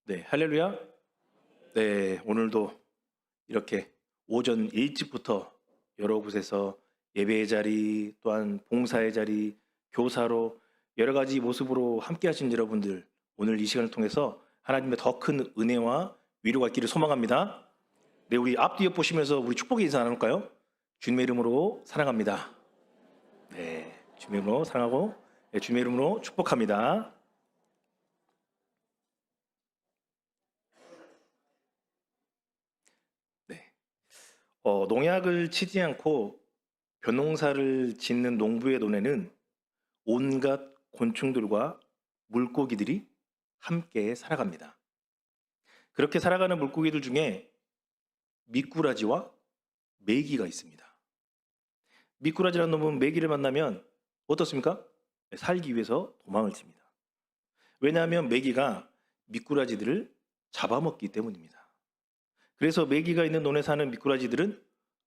네, 할렐루야. 네, 오늘도 이렇게 오전 일찍부터 여러 곳에서 예배의 자리, 또한 봉사의 자리, 교사로 여러 가지 모습으로 함께 하신 여러분들, 오늘 이 시간을 통해서 하나님의 더 큰 은혜와 위로가 있기를 소망합니다. 네, 우리 앞뒤 옆 보시면서 우리 축복의 인사 나눌까요? 주님의 이름으로 사랑합니다. 네, 주님의 이름으로 사랑하고, 네, 주님의 이름으로 축복합니다. 네. 농약을 치지 않고 벼농사를 짓는 농부의 논에는 온갖 곤충들과 물고기들이 함께 살아갑니다. 그렇게 살아가는 물고기들 중에 미꾸라지와 메기가 있습니다. 미꾸라지라는 놈은 메기를 만나면 어떻습니까? 살기 위해서 도망을 칩니다. 왜냐하면 메기가 미꾸라지들을 잡아먹기 때문입니다. 그래서 메기가 있는 논에 사는 미꾸라지들은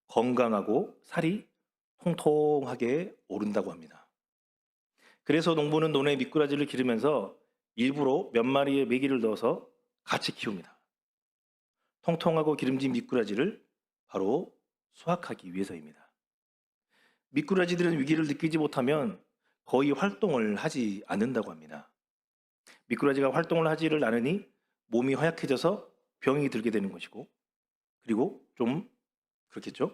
건강하고 살이 통통하게 오른다고 합니다. 그래서 농부는 논에 미꾸라지를 기르면서 일부러 몇 마리의 메기를 넣어서 같이 키웁니다. 통통하고 기름진 미꾸라지를 바로 수확하기 위해서입니다. 미꾸라지들은 위기를 느끼지 못하면 거의 활동을 하지 않는다고 합니다. 미꾸라지가 활동을 하지를 않으니 몸이 허약해져서 병이 들게 되는 것이고, 그리고 좀 그렇겠죠?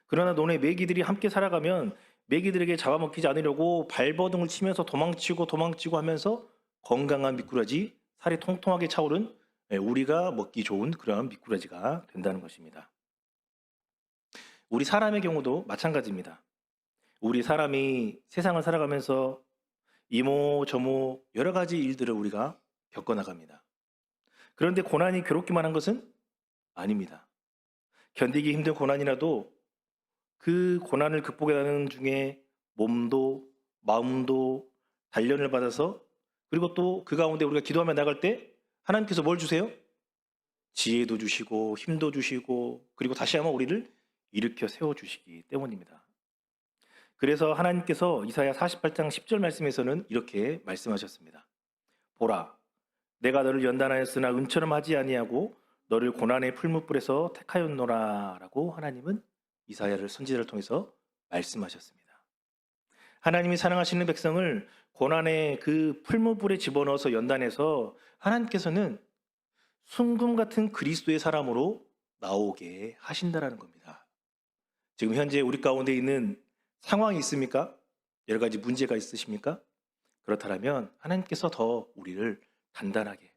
그러나 논에 메기들이 함께 살아가면 메기들에게 잡아먹히지 않으려고 발버둥을 치면서 도망치고 하면서 건강한 미꾸라지, 살이 통통하게 차오른 우리가 먹기 좋은 그런 미꾸라지가 된다는 것입니다. 우리 사람의 경우도 마찬가지입니다. 우리 사람이 세상을 살아가면서 이모저모 여러 가지 일들을 우리가 겪어나갑니다. 그런데 고난이 괴롭기만 한 것은 아닙니다. 견디기 힘든 고난이라도 그 고난을 극복하는 중에 몸도 마음도 단련을 받아서, 그리고 또 그 가운데 우리가 기도하며 나갈 때 하나님께서 뭘 주세요? 지혜도 주시고 힘도 주시고, 그리고 다시 한번 우리를 일으켜 세워주시기 때문입니다. 그래서 하나님께서 이사야 48장 10절 말씀에서는 이렇게 말씀하셨습니다. 보라, 내가 너를 연단하였으나 은처럼 하지 아니하고 너를 고난의 풀무불에서 택하였노라 라고 하나님은 이사야를 선지자를 통해서 말씀하셨습니다. 하나님이 사랑하시는 백성을 고난의 그 풀무불에 집어넣어서 연단해서 하나님께서는 순금 같은 그리스도의 사람으로 나오게 하신다라는 겁니다. 지금 현재 우리 가운데 있는 상황이 있습니까? 여러 가지 문제가 있으십니까? 그렇다면 하나님께서 더 우리를 단단하게,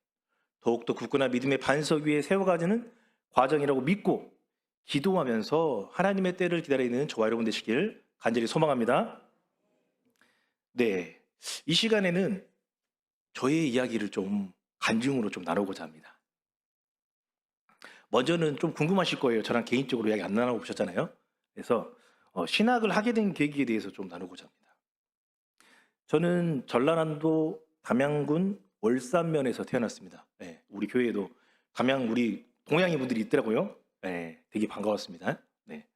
더욱더 굳건한 믿음의 반석 위에 세워가지는 과정이라고 믿고 기도하면서 하나님의 때를 기다리는 저와 여러분 되시길 간절히 소망합니다. 네, 이 시간에는 저의 이야기를 좀 간증으로 좀 나누고자 합니다. 먼저는 좀 궁금하실 거예요. 저랑 개인적으로 이야기 안 나누고 보셨잖아요. 그래서 신학을 하게 된 계기에 대해서 좀 나누고자 합니다. 저는 전라남도 담양군 월산면에서 태어났습니다. 네, 우리 교회에도 담양 우리 동양인 분들이 있더라고요. 네, 되게 반가웠습니다. 네.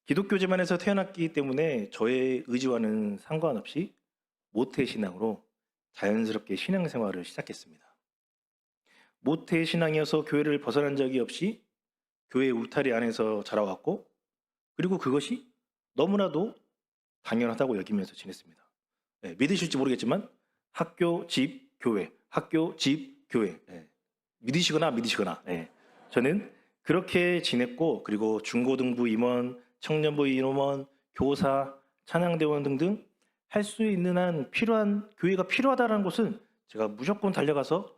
기독교 집안에서 태어났기 때문에 저의 의지와는 상관없이 모태신앙으로 자연스럽게 신앙생활을 시작했습니다. 모태신앙이어서 교회를 벗어난 적이 없이 교회 울타리 안에서 자라왔고, 그리고 그것이 너무나도 당연하다고 여기면서 지냈습니다. 네, 믿으실지 모르겠지만 학교, 집, 교회, 학교, 집, 교회. 네, 믿으시거나. 네, 저는 그렇게 지냈고, 그리고 중고등부 임원, 청년부 임원, 교사, 찬양대원 등등 할 수 있는 한 필요한 교회가 필요하다는 곳은 제가 무조건 달려가서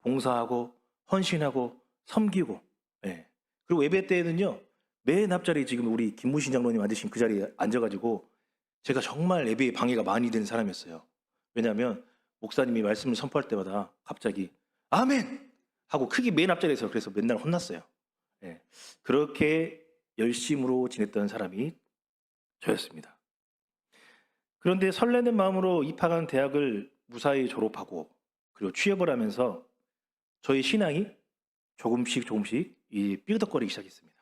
봉사하고 헌신하고 섬기고, 예. 그리고 예배 때에는요 맨 앞자리 지금 우리 김무신 장로님 앉으신 그 자리에 앉아가지고 제가 정말 예배에 방해가 많이 되는 사람이었어요. 왜냐하면 목사님이 말씀을 선포할 때마다 갑자기 아멘 하고 크게 맨 앞자리에서, 그래서 맨날 혼났어요. 예. 그렇게 열심으로 지냈던 사람이 저였습니다. 그런데 설레는 마음으로 입학한 대학을 무사히 졸업하고 그리고 취업을 하면서 저희 신앙이 조금씩 이 삐그덕거리기 시작했습니다.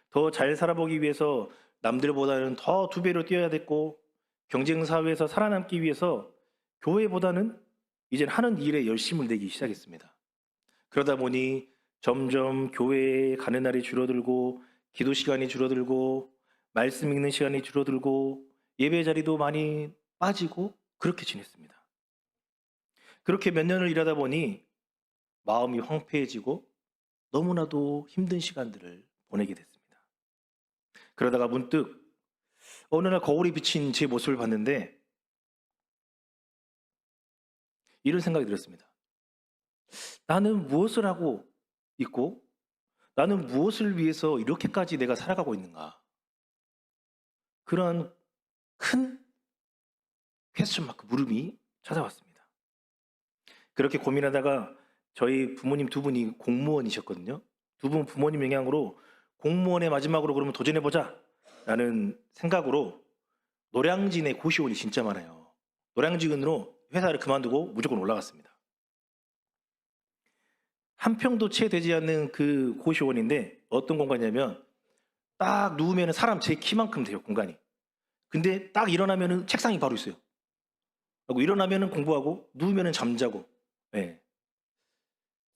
더 잘 살아보기 위해서 남들보다는 더 2배로 뛰어야 됐고, 경쟁 사회에서 살아남기 위해서 교회보다는 이젠 하는 일에 열심을 내기 시작했습니다. 그러다 보니 점점 교회에 가는 날이 줄어들고 기도 시간이 줄어들고 말씀 읽는 시간이 줄어들고 예배 자리도 많이 빠지고 그렇게 지냈습니다. 그렇게 몇 년을 일하다 보니 마음이 황폐해지고 너무나도 힘든 시간들을 보내게 됐습니다. 그러다가 문득 어느 날 거울에 비친 제 모습을 봤는데 이런 생각이 들었습니다. 나는 무엇을 하고 있고 나는 무엇을 위해서 이렇게까지 내가 살아가고 있는가? 그런 큰 퀘스천 마크 물음이 찾아왔습니다. 그렇게 고민하다가 저희 부모님 두 분이 공무원이셨거든요. 두 분 부모님 영향으로 공무원의 마지막으로 그러면 도전해보자 라는 생각으로 노량진에 고시원이 진짜 많아요. 노량진으로 회사를 그만두고 무조건 올라갔습니다. 한 평도 채 되지 않는 그 고시원인데 어떤 공간이냐면 딱 누우면 사람 제 키만큼 돼요, 공간이. 근데 딱 일어나면 책상이 바로 있어요. 그리고 일어나면 공부하고 누우면 잠자고. 네.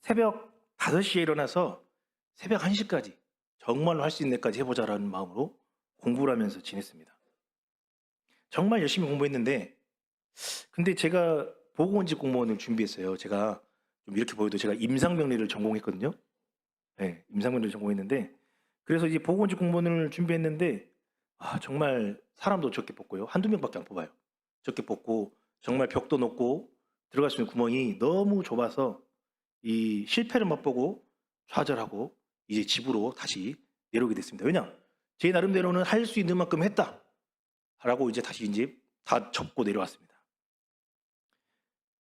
새벽 5시에 일어나서 새벽 1시까지 정말로 할 수 있는 데까지 해보자라는 마음으로 공부를 하면서 지냈습니다. 정말 열심히 공부했는데 근데 제가 보건직 공무원을 준비했어요. 제가 좀 이렇게 보여도 제가 임상병리를 전공했거든요. 네, 임상병리를 전공했는데 그래서 이제 보건직 공무원을 준비했는데 정말 사람도 적게 뽑고요. 한두 명밖에 안 뽑아요. 적게 뽑고 정말 벽도 높고 들어갈 수 있는 구멍이 너무 좁아서 이 실패를 맛보고 좌절하고 이제 집으로 다시 내려오게 됐습니다. 왜냐? 제 나름대로는 할 수 있는 만큼 했다. 라고 이제 다시 이제 다 접고 내려왔습니다.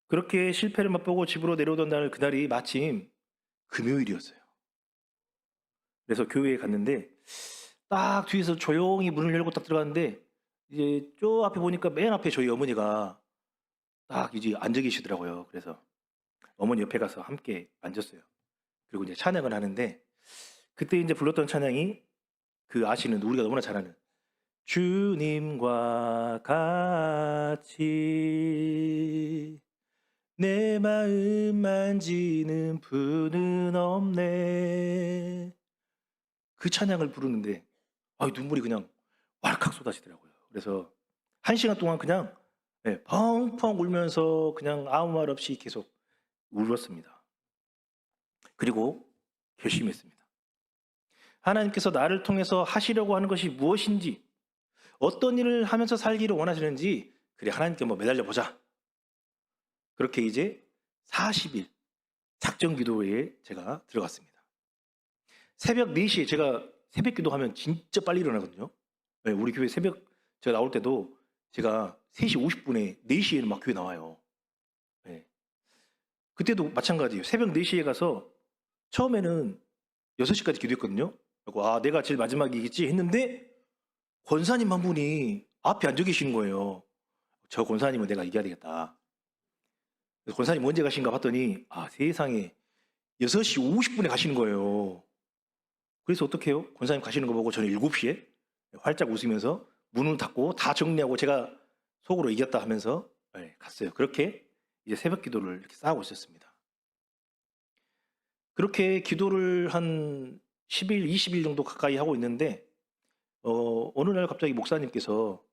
그렇게 실패를 맛보고 집으로 내려오던 날 그날이 마침 금요일이었어요. 그래서 교회에 갔는데 딱 뒤에서 조용히 문을 열고 딱 들어갔는데 이제 저 앞에 보니까 맨 앞에 저희 어머니가 딱 이제 앉아 계시더라고요. 그래서 어머니 옆에 가서 함께 앉았어요. 그리고 이제 찬양을 하는데 그때 이제 불렀던 찬양이 그 아시는 우리가 너무나 잘 아는 주님과 같이 내 마음 만지는 분은 없네. 그 찬양을 부르는데 눈물이 그냥 왈칵 쏟아지더라고요. 그래서 1시간 동안 그냥 펑펑 울면서 그냥 아무 말 없이 계속 울었습니다. 그리고 결심했습니다. 하나님께서 나를 통해서 하시려고 하는 것이 무엇인지 어떤 일을 하면서 살기를 원하시는지 그래 하나님께 매달려 보자. 그렇게 이제 40일 작정 기도회에 제가 들어갔습니다. 새벽 4시에 제가 새벽 기도하면 진짜 빨리 일어나거든요. 네, 우리 교회 새벽 제가 나올 때도 제가 3시 50분에 4시에는 막 교회 나와요. 네. 그때도 마찬가지예요. 새벽 4시에 가서 처음에는 6시까지 기도했거든요. 그리고 내가 제일 마지막이겠지 했는데 권사님 한 분이 앞에 앉아 계시는 거예요. 저 권사님은 내가 이겨야 되겠다. 그래서 권사님 언제 가신가 봤더니 세상에 6시 50분에 가시는 거예요. 그래서 어떻게 해요? 권사님 가시는 거 보고 저는 7시에 활짝 웃으면서 문을 닫고 다 정리하고 제가 속으로 이겼다 하면서 갔어요. 그렇게 이제 새벽 기도를 이렇게 쌓고 있었습니다. 그렇게 기도를 한 10일, 20일 정도 가까이 하고 있는데 어느 날 갑자기 목사님께서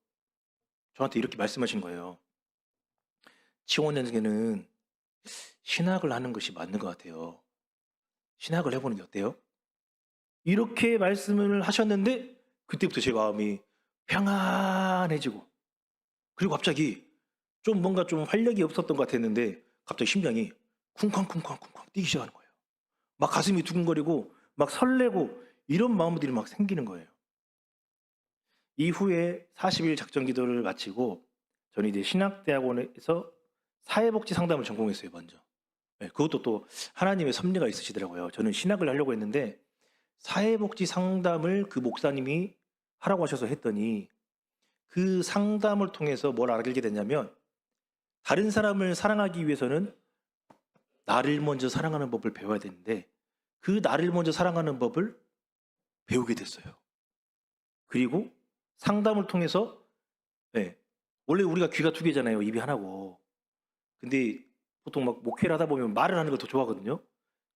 저한테 이렇게 말씀하신 거예요. 치원년에는 신학을 하는 것이 맞는 것 같아요. 신학을 해보는 게 어때요? 이렇게 말씀을 하셨는데 그때부터 제 마음이 평안해지고 그리고 갑자기 좀 뭔가 좀 활력이 없었던 것 같았는데 갑자기 심장이 쿵쾅쿵쾅쿵쾅 뛰기 시작하는 거예요. 막 가슴이 두근거리고 막 설레고 이런 마음들이 막 생기는 거예요. 이후에 40일 작전 기도를 마치고 저는 이제 신학대학원에서 사회복지 상담을 전공했어요, 먼저. 그것도 또 하나님의 섭리가 있으시더라고요. 저는 신학을 하려고 했는데 사회복지 상담을 그 목사님이 하라고 하셔서 했더니 그 상담을 통해서 뭘 알게 됐냐면 다른 사람을 사랑하기 위해서는 나를 먼저 사랑하는 법을 배워야 되는데 그 나를 먼저 사랑하는 법을 배우게 됐어요. 그리고 상담을 통해서 원래 우리가 귀가 2개잖아요. 입이 하나고. 근데 보통 막 목회를 하다 보면 말을 하는 걸 더 좋아하거든요.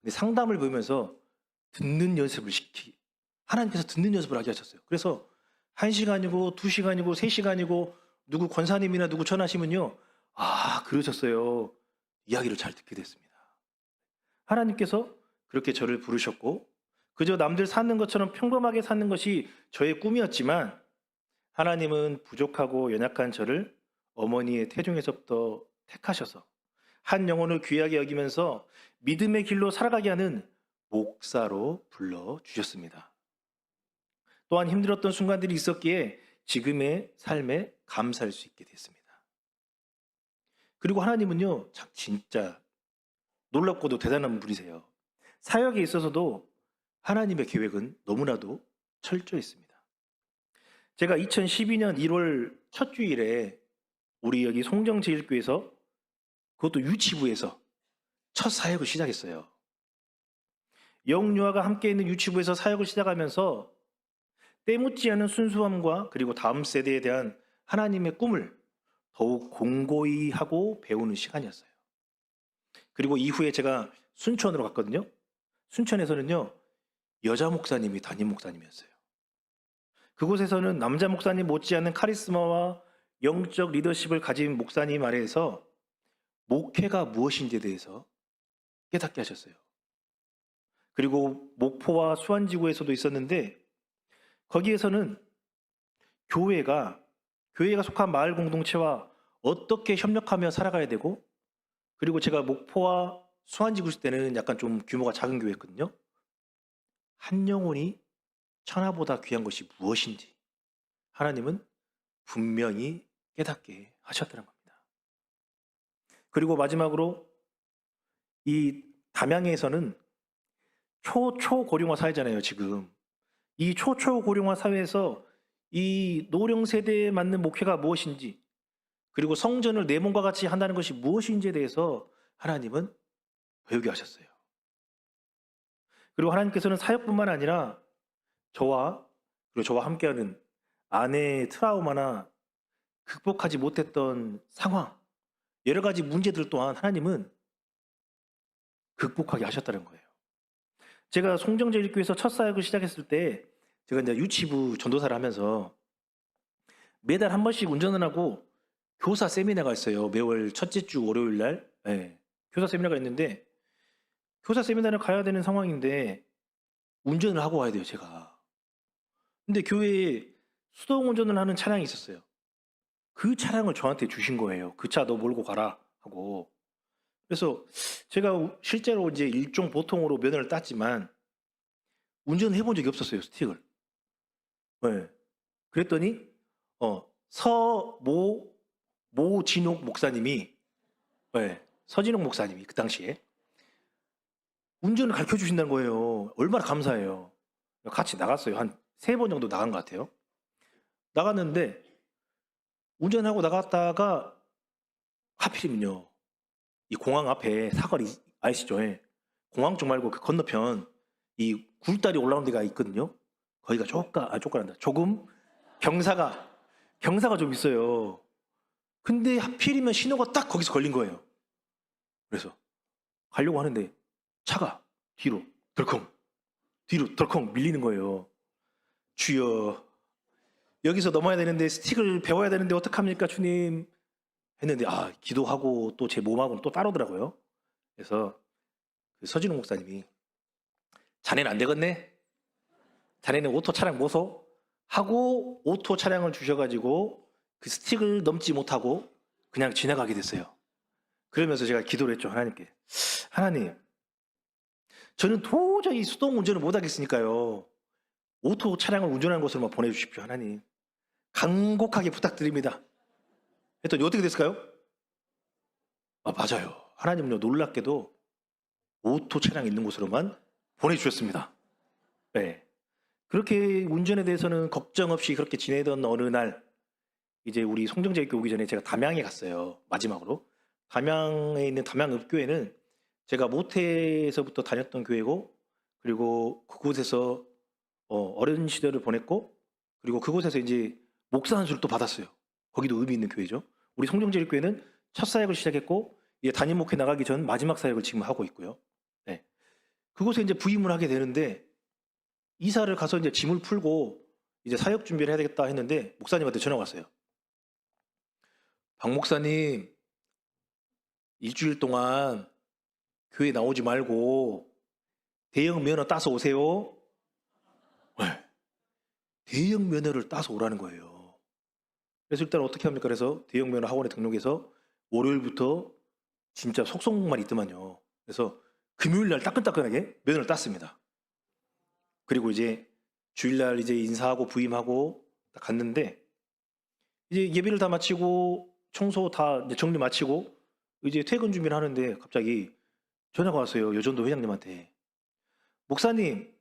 근데 상담을 보면서 듣는 연습을 하나님께서 듣는 연습을 하게 하셨어요. 그래서 1시간이고 2시간이고 3시간이고 누구 권사님이나 누구 전하시면요. 아, 그러셨어요. 이야기를 잘 듣게 됐습니다. 하나님께서 그렇게 저를 부르셨고 그저 남들 사는 것처럼 평범하게 사는 것이 저의 꿈이었지만 하나님은 부족하고 연약한 저를 어머니의 태중에서부터 택하셔서 한 영혼을 귀하게 여기면서 믿음의 길로 살아가게 하는 목사로 불러주셨습니다. 또한 힘들었던 순간들이 있었기에 지금의 삶에 감사할 수 있게 됐습니다. 그리고 하나님은요, 참 진짜 놀랍고도 대단한 분이세요. 사역에 있어서도 하나님의 계획은 너무나도 철저했습니다. 제가 2012년 1월 첫 주일에 우리 여기 송정제일교회에서 그것도 유치부에서 첫 사역을 시작했어요. 영유아가 함께 있는 유치부에서 사역을 시작하면서 때묻지 않은 순수함과 그리고 다음 세대에 대한 하나님의 꿈을 더욱 공고히 하고 배우는 시간이었어요. 그리고 이후에 제가 순천으로 갔거든요. 순천에서는요, 여자 목사님이 담임 목사님이었어요. 그곳에서는 남자 목사님 못지않은 카리스마와 영적 리더십을 가진 목사님 아래에서 목회가 무엇인지에 대해서 깨닫게 하셨어요. 그리고 목포와 수안지구에서도 있었는데 거기에서는 교회가 속한 마을 공동체와 어떻게 협력하며 살아가야 되고 그리고 제가 목포와 수안지구 있을 때는 약간 좀 규모가 작은 교회였거든요. 한 영혼이 천하보다 귀한 것이 무엇인지 하나님은 분명히 깨닫게 하셨다는 겁니다. 그리고 마지막으로 이 담양에서는 초고령화 사회잖아요, 지금. 이 초고령화 사회에서 이 노령 세대에 맞는 목회가 무엇인지 그리고 성전을 내 몸과 같이 한다는 것이 무엇인지에 대해서 하나님은 배우게 하셨어요. 그리고 하나님께서는 사역뿐만 아니라 저와 함께하는 아내의 트라우마나 극복하지 못했던 상황, 여러 가지 문제들 또한 하나님은 극복하게 하셨다는 거예요. 제가 송정제일교회에서 첫 사역을 시작했을 때 제가 이제 유치부 전도사를 하면서 매달 한 번씩 운전을 하고 교사 세미나가 있어요. 매월 첫째 주 월요일 날. 네, 교사 세미나가 있는데 교사 세미나를 가야 되는 상황인데 운전을 하고 와야 돼요, 제가. 근데 교회에 수동 운전을 하는 차량이 있었어요. 그 차량을 저한테 주신 거예요. 그 차 너 몰고 가라 하고. 그래서 제가 실제로 이제 일종 보통으로 면허를 땄지만 운전을 해본 적이 없었어요, 스틱을. 네. 그랬더니 모진옥 목사님이, 네, 서진옥 목사님이 그 당시에 운전을 가르쳐 주신다는 거예요. 얼마나 감사해요. 같이 나갔어요. 한 3번 정도 나간 것 같아요. 나갔는데 운전하고 나갔다가 하필이면요, 이 공항 앞에 사거리 아시죠? 예. 공항 쪽 말고 그 건너편 이 굴다리 올라오는 데가 있거든요. 거기가 조금 경사가 좀 있어요. 근데 하필이면 신호가 딱 거기서 걸린 거예요. 그래서 가려고 하는데 차가 뒤로 덜컹 밀리는 거예요. 주여, 여기서 넘어야 되는데 스틱을 배워야 되는데 어떡합니까 주님 했는데 기도하고 또 제 몸하고는 또 따르더라고요. 그래서 그 서진웅 목사님이 자네는 안 되겠네, 자네는 오토 차량 모소 하고 오토 차량을 주셔가지고 그 스틱을 넘지 못하고 그냥 지나가게 됐어요. 그러면서 제가 기도를 했죠. 하나님께, 하나님, 저는 도저히 수동 운전을 못하겠으니까요, 오토 차량을 운전하는 곳으로만 보내주십시오. 하나님, 간곡하게 부탁드립니다. 했더니 어떻게 됐을까요? 맞아요. 하나님은요, 놀랍게도 오토 차량 있는 곳으로만 보내주셨습니다. 네. 그렇게 운전에 대해서는 걱정 없이 그렇게 지내던 어느 날, 이제 우리 송정제일교회 오기 전에 제가 담양에 갔어요. 마지막으로. 담양에 있는 담양읍교회는 제가 모태에서부터 다녔던 교회고, 그리고 그곳에서 어린 시절을 보냈고, 그리고 그곳에서 이제 목사 안수를 또 받았어요. 거기도 의미 있는 교회죠. 우리 송정제일교회는 첫 사역을 시작했고, 이제 담임 목회 나가기 전 마지막 사역을 지금 하고 있고요. 네. 그곳에 이제 부임을 하게 되는데 이사를 가서 이제 짐을 풀고 이제 사역 준비를 해야 되겠다 했는데 목사님한테 전화가 왔어요. 박 목사님, 일주일 동안 교회 나오지 말고 대형 면허 따서 오세요. 네. 대형 면허를 따서 오라는 거예요. 그래서 일단 어떻게 합니까? 그래서 대형 면허 학원에 등록해서 월요일부터 진짜 속성만 있더만요. 그래서 금요일 날 따끈따끈하게 면허를 땄습니다. 그리고 이제 주일날 이제 인사하고 부임하고 딱 갔는데 이제 예배를 다 마치고 청소 다 이제 정리 마치고 이제 퇴근 준비를 하는데 갑자기 전화가 왔어요. 여전도 회장님한테. 목사님,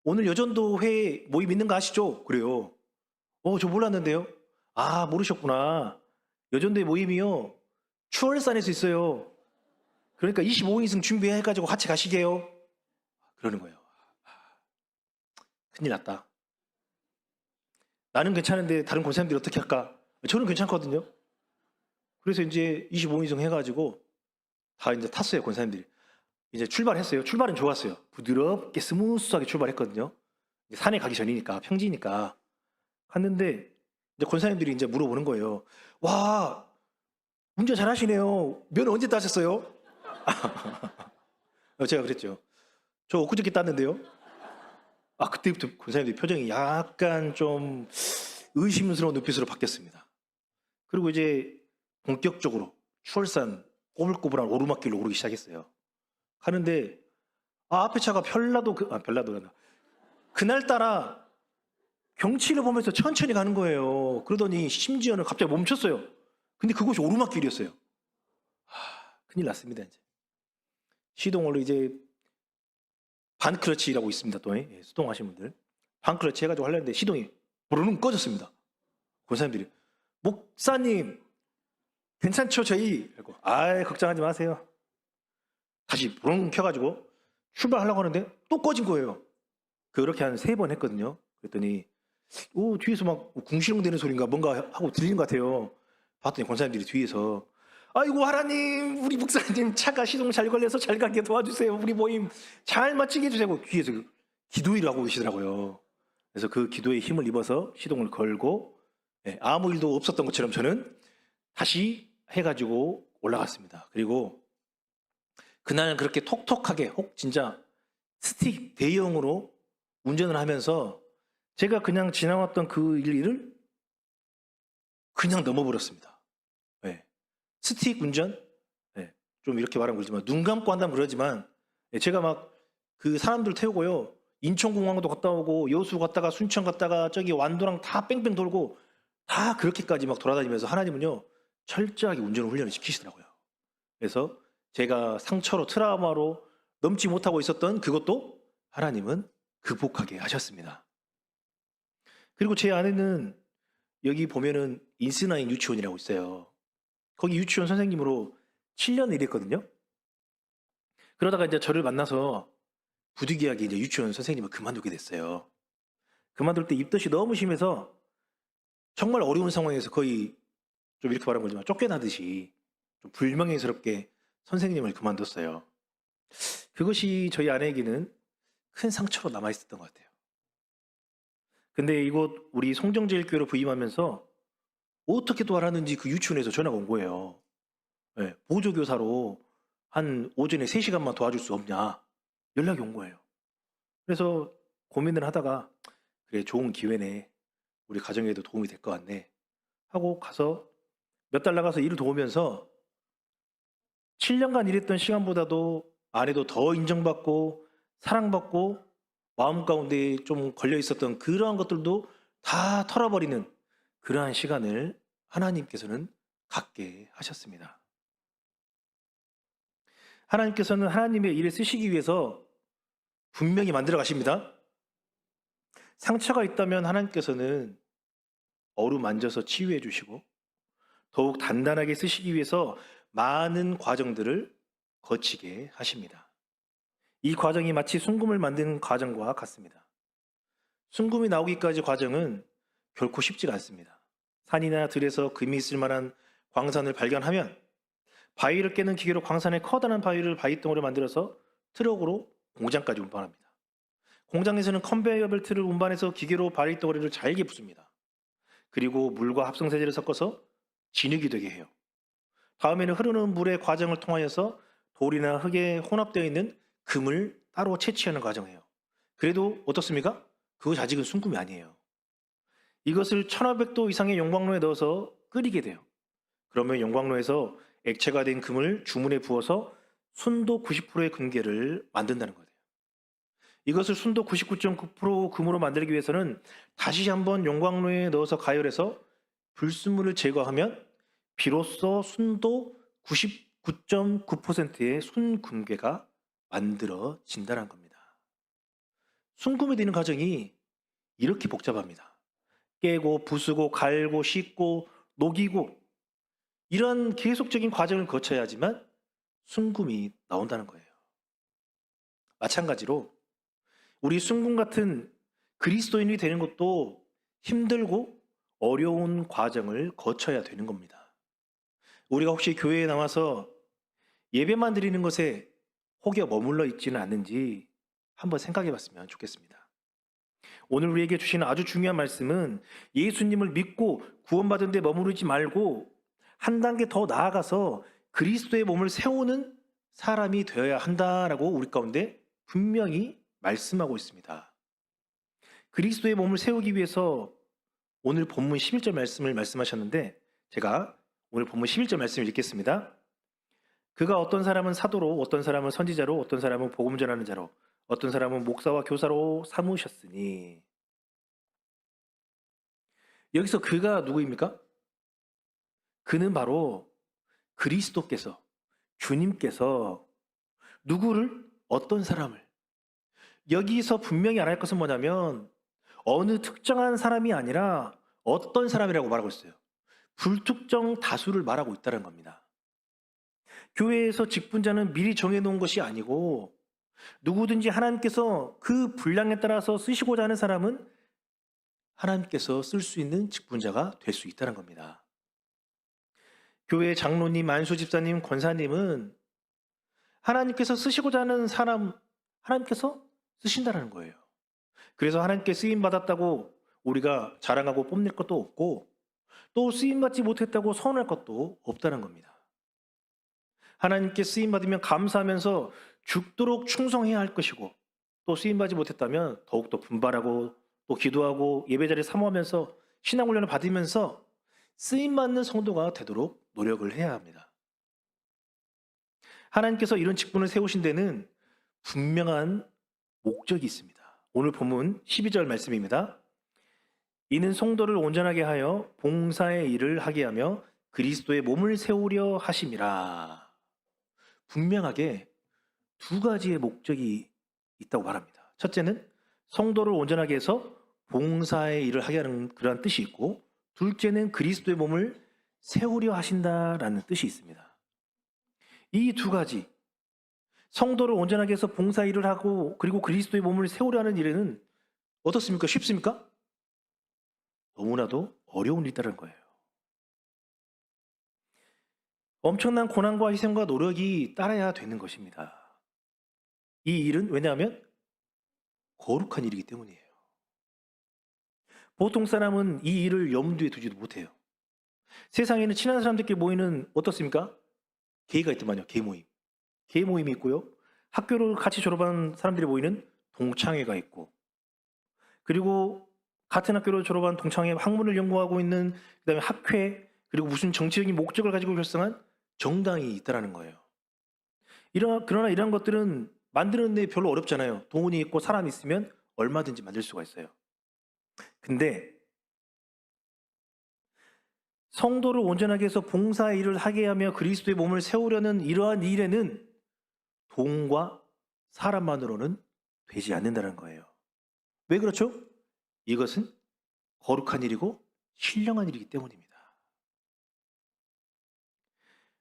오늘 여전도 회 모임 있는 거 아시죠? 그래요. 저 몰랐는데요. 아, 모르셨구나. 여전도회 모임이요. 추월산에서 있어요. 그러니까 25인승 준비해가지고 같이 가시게요. 그러는 거예요. 큰일 났다. 나는 괜찮은데 다른 권사님들이 어떻게 할까? 저는 괜찮거든요. 그래서 이제 25인승 해가지고 다 이제 탔어요, 권사님들이. 이제 출발했어요. 출발은 좋았어요. 부드럽게 스무스하게 출발했거든요. 산에 가기 전이니까, 평지니까. 갔는데 이제 권사님들이 이제 물어보는 거예요. 와, 운전 잘하시네요. 면허 언제 따셨어요? 제가 그랬죠. 저 엊그저께 땄는데요. 그때부터 권사님들 표정이 약간 좀 의심스러운 눈빛으로 바뀌었습니다. 그리고 이제 본격적으로 추월산 꼬불꼬불한 오르막길로 오르기 시작했어요. 가는데 앞에 차가 별나도란다. 그날따라 경치를 보면서 천천히 가는 거예요. 그러더니 심지어는 갑자기 멈췄어요. 근데 그곳이 오르막길이었어요. 큰일 났습니다. 이제 시동을 이제 반클러치라고 있습니다. 또 수동하시는 분들 반클러치 해가지고 하려는데 시동이 부르릉 꺼졌습니다. 권사님들이 목사님 괜찮죠 저희? 걱정하지 마세요. 다시 부릉 켜가지고 출발하려고 하는데 또 꺼진 거예요. 그렇게 한 3번 했거든요. 그랬더니 뒤에서 막 궁시렁대는 소리인가 뭔가 하고 들리는 것 같아요. 봤더니 권사님들이 뒤에서 아이고 하나님 우리 목사님 차가 시동 잘 걸려서 잘 가게 도와주세요. 우리 모임 잘 마치게 해주세요. 뒤에서 기도를 하고 계시더라고요. 그래서 그 기도에 힘을 입어서 시동을 걸고 아무 일도 없었던 것처럼 저는 다시 해가지고 올라갔습니다. 그리고 그날 그렇게 톡톡하게 진짜 스틱 대형으로 운전을 하면서 제가 그냥 지나왔던 그 일을 그냥 넘어버렸습니다. 스틱 운전? 좀 이렇게 말하면 그러지만 눈 감고 한다면 그러지만 제가 막 그 사람들 태우고요. 인천공항도 갔다 오고 여수 갔다가 순천 갔다가 저기 완도랑 다 뺑뺑 돌고 다 그렇게까지 막 돌아다니면서 하나님은요. 철저하게 운전을 훈련을 시키시더라고요. 그래서 제가 상처로 트라우마로 넘지 못하고 있었던 그것도 하나님은 극복하게 하셨습니다. 그리고 제 아내는 여기 보면은 인스나인 유치원이라고 있어요. 거기 유치원 선생님으로 7년 일했거든요. 그러다가 이제 저를 만나서 부득이하게 이제 유치원 선생님을 그만두게 됐어요. 그만둘 때 입덧이 너무 심해서 정말 어려운 상황에서 거의 좀 이렇게 말하면 그렇지만 쫓겨나듯이 좀 불명예스럽게 선생님을 그만뒀어요. 그것이 저희 아내에게는 큰 상처로 남아있었던 것 같아요. 근데 이곳 우리 송정제일교회로 부임하면서 어떻게 또 알았는지 그 유치원에서 전화가 온 거예요. 보조교사로 한 오전에 3시간만 도와줄 수 없냐 연락이 온 거예요. 그래서 고민을 하다가 그래 좋은 기회네. 우리 가정에도 도움이 될 것 같네. 하고 가서 몇 달 나가서 일을 도우면서 7년간 일했던 시간보다도 아내도 더 인정받고 사랑받고 마음 가운데 좀 걸려 있었던 그러한 것들도 다 털어버리는 그러한 시간을 하나님께서는 갖게 하셨습니다. 하나님께서는 하나님의 일을 쓰시기 위해서 분명히 만들어 가십니다. 상처가 있다면 하나님께서는 어루만져서 치유해 주시고 더욱 단단하게 쓰시기 위해서 많은 과정들을 거치게 하십니다. 이 과정이 마치 순금을 만드는 과정과 같습니다. 순금이 나오기까지 과정은 결코 쉽지가 않습니다. 산이나 들에서 금이 있을 만한 광산을 발견하면 바위를 깨는 기계로 광산의 커다란 바위를 바위덩어리로 만들어서 트럭으로 공장까지 운반합니다. 공장에서는 컨베이어 벨트를 운반해서 기계로 바위 덩어리를 잘게 붓습니다. 그리고 물과 합성세제를 섞어서 진흙이 되게 해요. 다음에는 흐르는 물의 과정을 통하여서 돌이나 흙에 혼합되어 있는 금을 따로 채취하는 과정이에요. 그래도 어떻습니까? 그것이 아직은 순금이 아니에요. 이것을 1500도 이상의 용광로에 넣어서 끓이게 돼요. 그러면 용광로에서 액체가 된 금을 주문에 부어서 순도 90%의 금괴를 만든다는 거예요. 이것을 순도 99.9% 금으로 만들기 위해서는 다시 한번 용광로에 넣어서 가열해서 불순물을 제거하면 비로소 순도 99.9%의 순금괴가 만들어진다는 겁니다. 순금이 되는 과정이 이렇게 복잡합니다. 깨고 부수고 갈고 씻고 녹이고 이런 계속적인 과정을 거쳐야지만 순금이 나온다는 거예요. 마찬가지로 우리 순금 같은 그리스도인이 되는 것도 힘들고 어려운 과정을 거쳐야 되는 겁니다. 우리가 혹시 교회에 나와서 예배만 드리는 것에 혹여 머물러 있지는 않는지 한번 생각해 봤으면 좋겠습니다. 오늘 우리에게 주시는 아주 중요한 말씀은 예수님을 믿고 구원받은 데 머무르지 말고 한 단계 더 나아가서 그리스도의 몸을 세우는 사람이 되어야 한다라고 우리 가운데 분명히 말씀하고 있습니다. 그리스도의 몸을 세우기 위해서 오늘 본문 11절 말씀을 말씀하셨는데 제가 오늘 본문 11절 말씀을 읽겠습니다. 그가 어떤 사람은 사도로, 어떤 사람은 선지자로, 어떤 사람은 복음 전하는 자로, 어떤 사람은 목사와 교사로 삼으셨으니. 여기서 그가 누구입니까? 그는 바로 그리스도께서, 주님께서 누구를, 어떤 사람을, 여기서 분명히 알아야 할 것은 뭐냐면 어느 특정한 사람이 아니라 어떤 사람이라고 말하고 있어요. 불특정 다수를 말하고 있다는 겁니다. 교회에서 직분자는 미리 정해놓은 것이 아니고 누구든지 하나님께서 그 분량에 따라서 쓰시고자 하는 사람은 하나님께서 쓸 수 있는 직분자가 될 수 있다는 겁니다. 교회 장로님, 안수 집사님, 권사님은 하나님께서 쓰시고자 하는 사람, 하나님께서 쓰신다는 거예요. 그래서 하나님께 쓰임받았다고 우리가 자랑하고 뽐낼 것도 없고 또 쓰임받지 못했다고 서운할 것도 없다는 겁니다. 하나님께 쓰임받으면 감사하면서 죽도록 충성해야 할 것이고 또 쓰임받지 못했다면 더욱더 분발하고 또 기도하고 예배자리에 사모하면서 신앙훈련을 받으면서 쓰임받는 성도가 되도록 노력을 해야 합니다. 하나님께서 이런 직분을 세우신 데는 분명한 목적이 있습니다. 오늘 본문 12절 말씀입니다. 이는 성도를 온전하게 하여 봉사의 일을 하게 하며 그리스도의 몸을 세우려 하심이라. 분명하게 두 가지의 목적이 있다고 말합니다. 첫째는 성도를 온전하게 해서 봉사의 일을 하게 하는 그러한 뜻이 있고, 둘째는 그리스도의 몸을 세우려 하신다라는 뜻이 있습니다. 이 두 가지, 성도를 온전하게 해서 봉사 일을 하고 그리고 그리스도의 몸을 세우려 하는 일에는 어떻습니까? 쉽습니까? 너무나도 어려운 일이라는 거예요. 엄청난 고난과 희생과 노력이 따라야 되는 것입니다. 이 일은 왜냐하면 거룩한 일이기 때문이에요. 보통 사람은 이 일을 염두에 두지도 못해요. 세상에는 친한 사람들끼리 모이는 어떻습니까? 계가 있더만요. 계 모임. 계 모임이 있고요. 학교를 같이 졸업한 사람들이 모이는 동창회가 있고, 그리고 같은 학교를 졸업한 동창회 학문을 연구하고 있는 그다음에 학회, 그리고 무슨 정치적인 목적을 가지고 결성한 정당이 있다라는 거예요. 그러나 이러한 것들은 만드는 데 별로 어렵잖아요. 돈이 있고 사람이 있으면 얼마든지 만들 수가 있어요. 근데 성도를 온전하게 해서 봉사의 일을 하게 하며 그리스도의 몸을 세우려는 이러한 일에는 돈과 사람만으로는 되지 않는다는 거예요. 왜 그렇죠? 이것은 거룩한 일이고 신령한 일이기 때문입니다.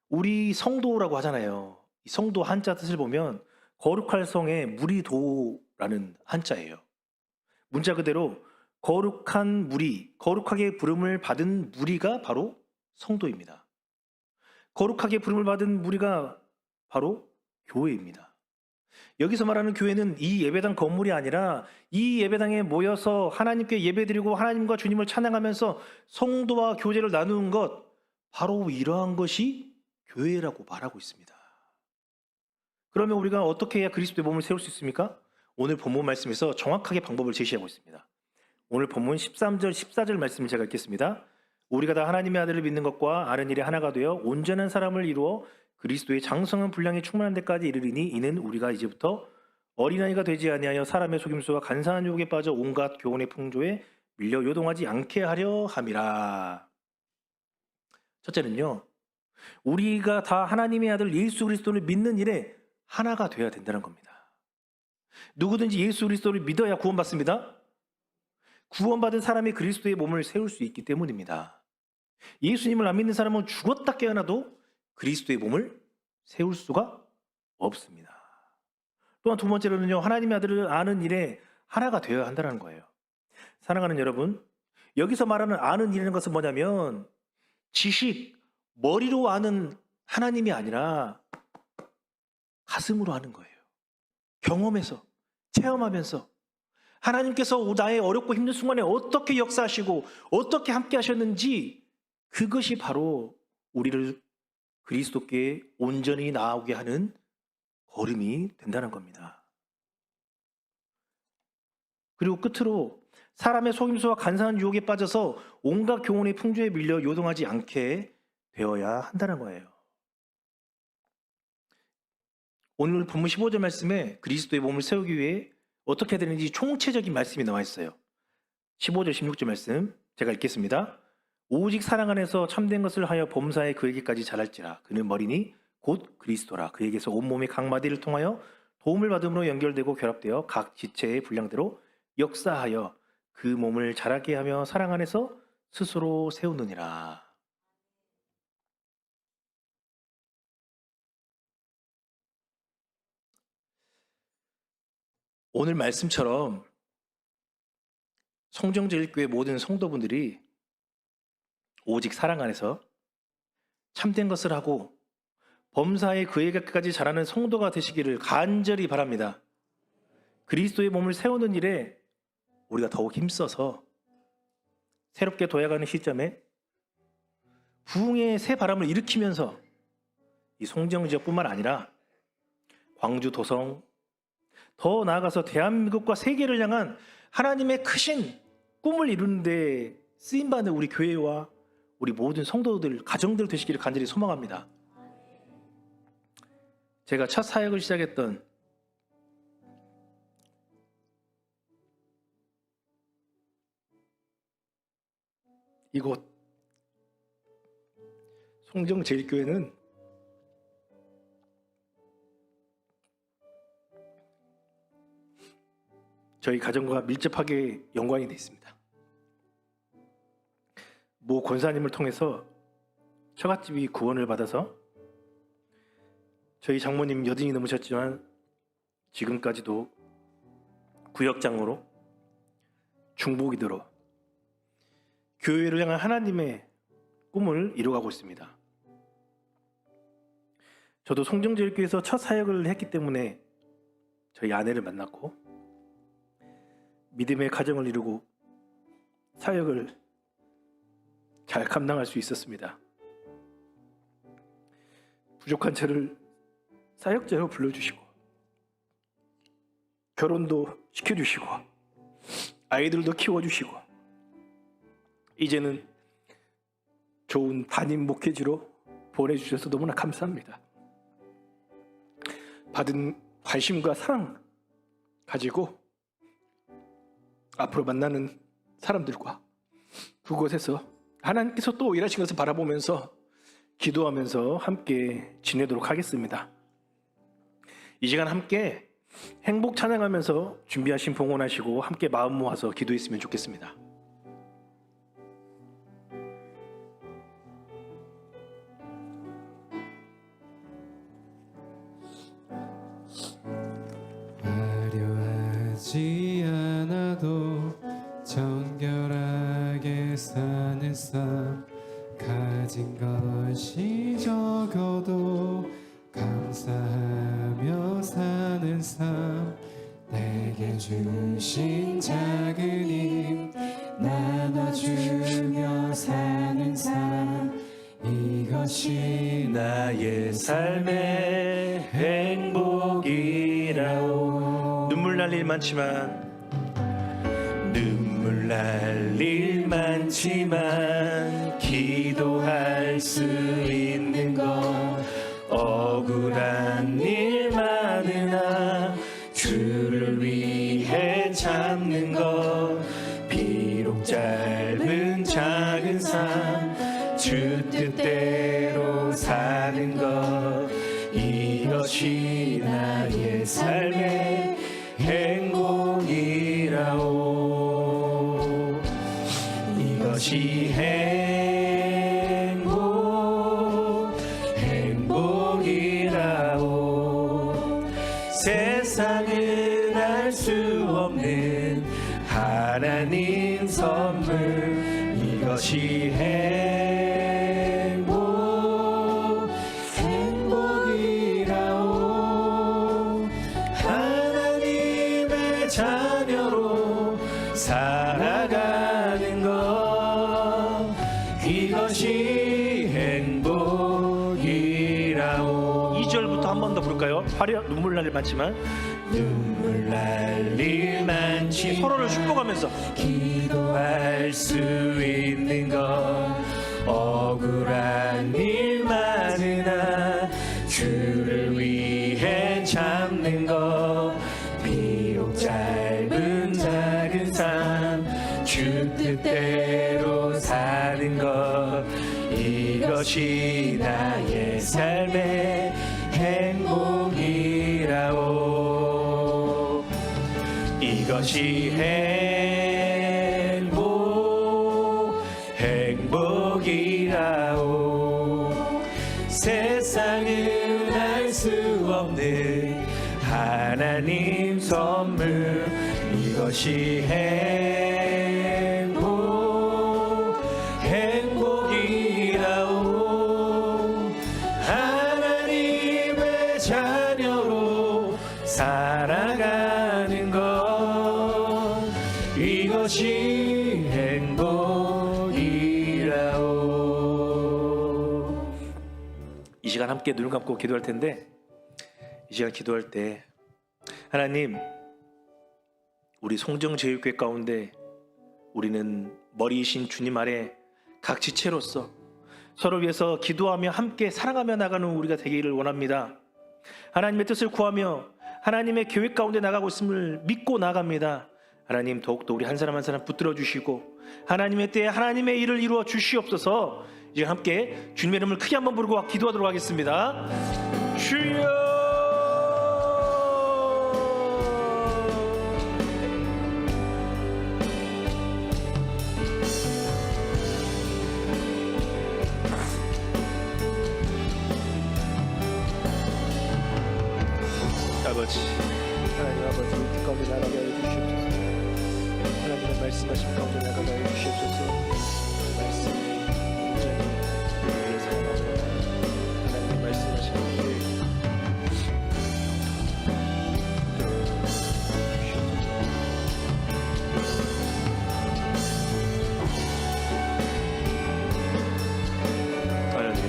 우리 성도라고 하잖아요. 이 성도 한자 뜻을 보면 거룩할 성에 무리도라는 한자예요. 문자 그대로 거룩한 무리, 거룩하게 부름을 받은 무리가 바로 성도입니다. 거룩하게 부름을 받은 무리가 바로 교회입니다. 여기서 말하는 교회는 이 예배당 건물이 아니라 이 예배당에 모여서 하나님께 예배드리고 하나님과 주님을 찬양하면서 성도와 교제를 나누는 것, 바로 이러한 것이 교회라고 말하고 있습니다. 그러면 우리가 어떻게 해야 그리스도의 몸을 세울 수 있습니까? 오늘 본문 말씀에서 정확하게 방법을 제시하고 있습니다. 오늘 본문 13절, 14절 말씀을 제가 읽겠습니다. 우리가 다 하나님의 아들을 믿는 것과 아는 일에 하나가 되어 온전한 사람을 이루어 그리스도의 장성한 분량이 충만한 데까지 이르리니 이는 우리가 이제부터 어린아이가 되지 아니하여 사람의 속임수와 간사한 유혹에 빠져 온갖 교훈의 풍조에 밀려 요동하지 않게 하려 함이라. 첫째는요, 우리가 다 하나님의 아들 예수 그리스도를 믿는 일에 하나가 되어야 된다는 겁니다. 누구든지 예수 그리스도를 믿어야 구원받습니다. 구원받은 사람이 그리스도의 몸을 세울 수 있기 때문입니다. 예수님을 안 믿는 사람은 죽었다 깨어나도 그리스도의 몸을 세울 수가 없습니다. 또한 두 번째로는요, 하나님의 아들을 아는 일에 하나가 되어야 한다는 거예요. 사랑하는 여러분, 여기서 말하는 아는 일이라는 것은 뭐냐면 지식, 머리로 아는 하나님이 아니라 가슴으로 아는 거예요. 경험해서, 체험하면서 하나님께서 나의 어렵고 힘든 순간에 어떻게 역사하시고 어떻게 함께 하셨는지, 그것이 바로 우리를 그리스도께 온전히 나아오게 하는 걸음이 된다는 겁니다. 그리고 끝으로 사람의 속임수와 간사한 유혹에 빠져서 온갖 교훈의 풍조에 밀려 요동하지 않게 되어야 한다는 거예요. 오늘 본문 15절 말씀에 그리스도의 몸을 세우기 위해 어떻게 해야 되는지 총체적인 말씀이 나와 있어요. 15절 16절 말씀 제가 읽겠습니다. 오직 사랑 안에서 참된 것을 하여 범사에 그에게까지 자랄지라. 그는 머리니 곧 그리스도라. 그에게서 온몸의 각 마디를 통하여 도움을 받음으로 연결되고 결합되어 각 지체의 분량대로 역사하여 그 몸을 자라게 하며 사랑 안에서 스스로 세우느니라. 오늘 말씀처럼 성정제일교회 모든 성도분들이 오직 사랑 안에서 참된 것을 하고 범사에 그에게까지 자라는 성도가 되시기를 간절히 바랍니다. 그리스도의 몸을 세우는 일에 우리가 더욱 힘써서 새롭게 도약하는 시점에 부흥의 새 바람을 일으키면서 이 송정 지역뿐만 아니라 광주, 도성, 더 나아가서 대한민국과 세계를 향한 하나님의 크신 꿈을 이루는 데 쓰임받는 우리 교회와 우리 모든 성도들, 가정들 되시기를 간절히 소망합니다. 제가 첫 사역을 시작했던 이곳 송정제일교회는 저희 가정과 밀접하게 연관이 되어 있습니다. 모 권사님을 통해서 처갓집이 구원을 받아서 저희 장모님 80이 넘으셨지만 지금까지도 구역장으로 중보기도로 교회를 향한 하나님의 꿈을 이루어가고 있습니다. 저도 송정제일교회에서 첫 사역을 했기 때문에 저희 아내를 만났고 믿음의 가정을 이루고 사역을 잘 감당할 수 있었습니다. 부족한 저를 사역자로 불러주시고 결혼도 시켜주시고 아이들도 키워주시고 이제는 좋은 담임 목회지로 보내주셔서 너무나 감사합니다. 받은 관심과 사랑 가지고 앞으로 만나는 사람들과 그곳에서 하나님께서 또 일하신 것을 바라보면서 기도하면서 함께 지내도록 하겠습니다. 이 시간 함께 행복 찬양하면서 준비하신 봉헌하시고 함께 마음 모아서 기도했으면 좋겠습니다. 화려하지 않아도 정결하게 사는 삶, 가진 것이 적어도 감사하며 사는 삶, 내게 주신 작은 힘 나눠주며 사는 삶 이것이 나의 삶의 행복이라오. 눈물 날 일 많지만 눈물 날 일 많지만 기도할 수 있는 것 억울한 일 많으나 주를 위해 참는 것 비록 짧은 작은 삶 주 뜻대로 사는 것 이것이 나의 삶의 행복이라오. 이것이 행복이라오. 세상은 알 수 없는 하나님 선물 이것이 행복이라오. 하나님의 자녀로 살아가는 것 이것이 행복이라오. 2절부터 한 번 더 부를까요? 화려 눈물 날 일 많지만 눈물 날 일 많지 서로를 축복하면서 기도할 수 있는 것 억울한 일 많으나 주를 위해 참는 것 비록 짧은 작은 삶 주 뜻대로 사는 것 이것이 나의 삶의 행복이라오. 이것이 행복이라오. 세상은 알 수 없는 하나님 선물 이것이 행복이라오. 하나님의 자녀로 살아가는 것 이것이 행복이라오. 이 시간 함께 눈을 감고 기도할 텐데 이 시간 기도할 때 하나님 우리 송정제육회 가운데 우리는 머리이신 주님 아래 각 지체로서 서로 위해서 기도하며 함께 사랑하며 나가는 우리가 되기를 원합니다. 하나님의 뜻을 구하며 하나님의 계획 가운데 나가고 있음을 믿고 나갑니다. 하나님 더욱더 우리 한 사람 한 사람 붙들어 주시고 하나님의 때에 하나님의 일을 이루어 주시옵소서. 이제 함께 주님의 이름을 크게 한번 부르고 기도하도록 하겠습니다. 주여 아버지, 하나님 아버지 우리 뜻 가운데 나가게 하여 주시옵소서. 하나님의 말씀하신 가운데 나가게 하여 주시옵소서. 말씀 온전히 우리의 삶 가운데 하나님의 말씀하신 가운데 하나님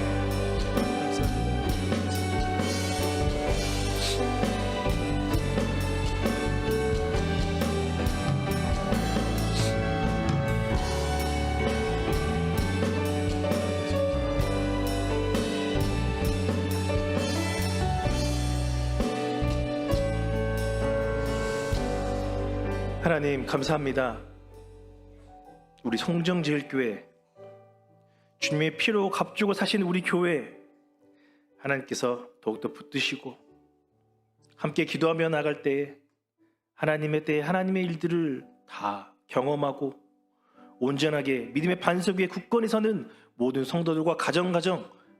하나님 감사합니다. 우리 송정제일교회 주님의 피로 값주고 사신 우리 교회 하나님께서 더욱더 붙드시고 함께 기도하며 나갈 때에 하나님의 때에 하나님의 일들을 다 경험하고 온전하게 믿음의 반석 위에 굳건히 서는 모든 성도들과 가정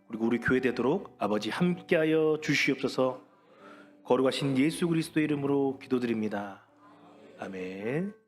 그리고 우리 교회 되도록 아버지 함께하여 주시옵소서. 거룩하신 예수 그리스도의 이름으로 기도드립니다. 아멘.